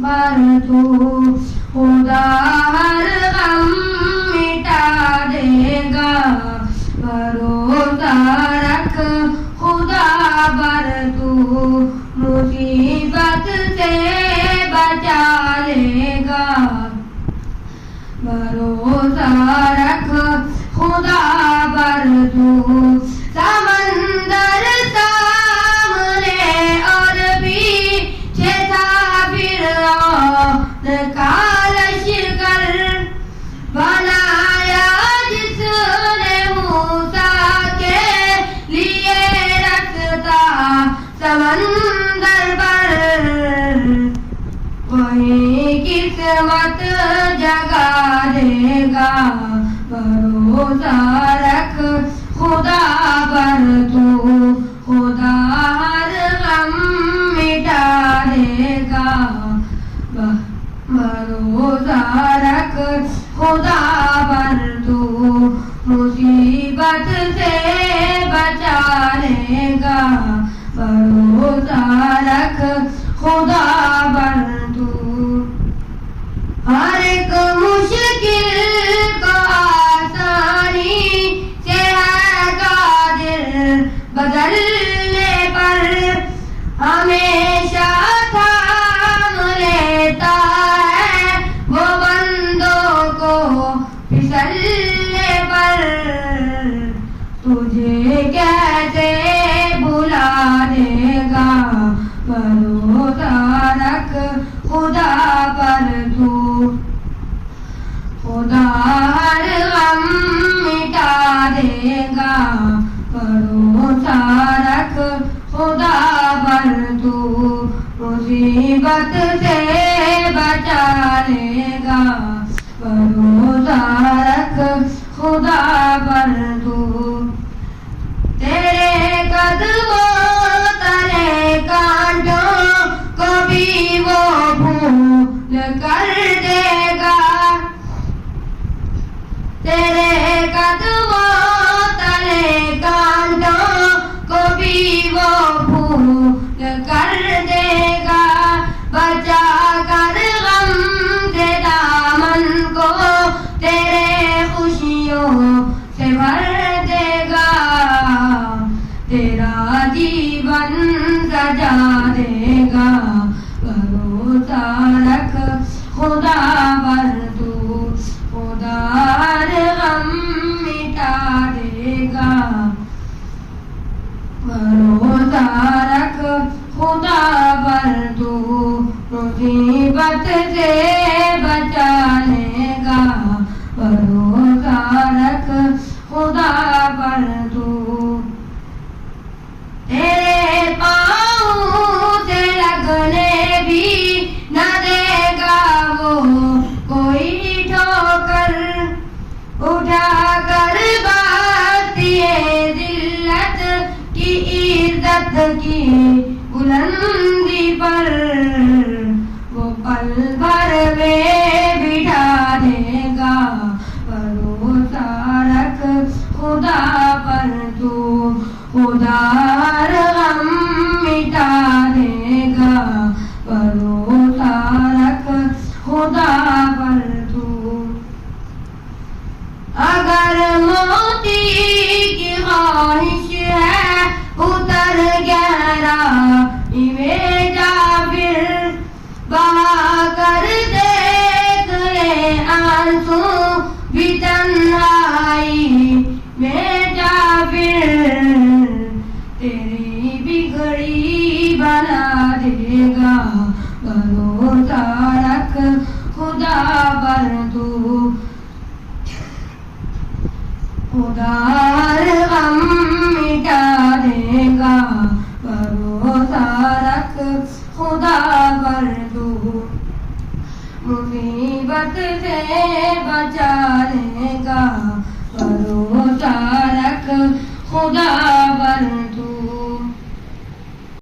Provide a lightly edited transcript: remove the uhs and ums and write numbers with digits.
पर तू खुदा हर गम मिटा देगा। भरोसा रख खुदा पर तू मुसीबत से बचा लेगा। भरोसा रख खुदा पर तू समंदर सामने और पीछे था फिरऔन का लश्कर। बनाया जिसने मूसा के लिए रखता समंदर पर, वही किस्मत जगा देगा। भरोसा रख खुदा पर तू खुदा हर गम मिटा देगा। भरोसा रख खुदा पर तू मुसीबत से बचा लेगा। भरोसा रख खुदा पर तू हर एक मुश्किल को आसानी से है कादिर बदलने पर। हमेशा थाम लेता है वो बंदों को फिसलने पर। तुझे कैसे भुला देगा। भरोसा रख खुदा पर तू खुदा हर गम मिटा देगा। भरोसा रख खुदा पर तू मुसीबत से बचा लेगा। भरोसा रख खुदा पर तू तेरे कदमों तले कांटों को भी वो भूल कर देगा। तेरे कदमों तले कांटों को भी वो भूल कर देगा। बचा कर गम से दामन को तेरे खुशियों से भर देगा। तेरा जीवन सजा देगा। भरोसा रख खुदा पर तू खुदा हर गम मिटा देगा। भरोसा रख खुदा पर तू मुसीबत से बचा लेगा। भरोसा रख खुदा पर तू तेरे पाँव से लगने भी न देगा वो कोई ठोकर। उठा कर बात ये जिल्लत की इज्जत की बुलंदी पर, वो पल भर में बिठा देगा। भरोसा रख खुदा पर तू खुदा हर गम मिटा देगा। भरोसा रख खुदा पर तू अगर मोती की ख्वाहिश है उतर गहरा में जा फिर बहा कर देख ले आंसू भी तन्हाई में जा फिर। तेरी बिगड़ी बना देगा। भरोसा रख खुदा पर तू खुदा हर गम मिटा देगा। भरोसा रख खुदा पर तू मुसीबत से बचा लेगा।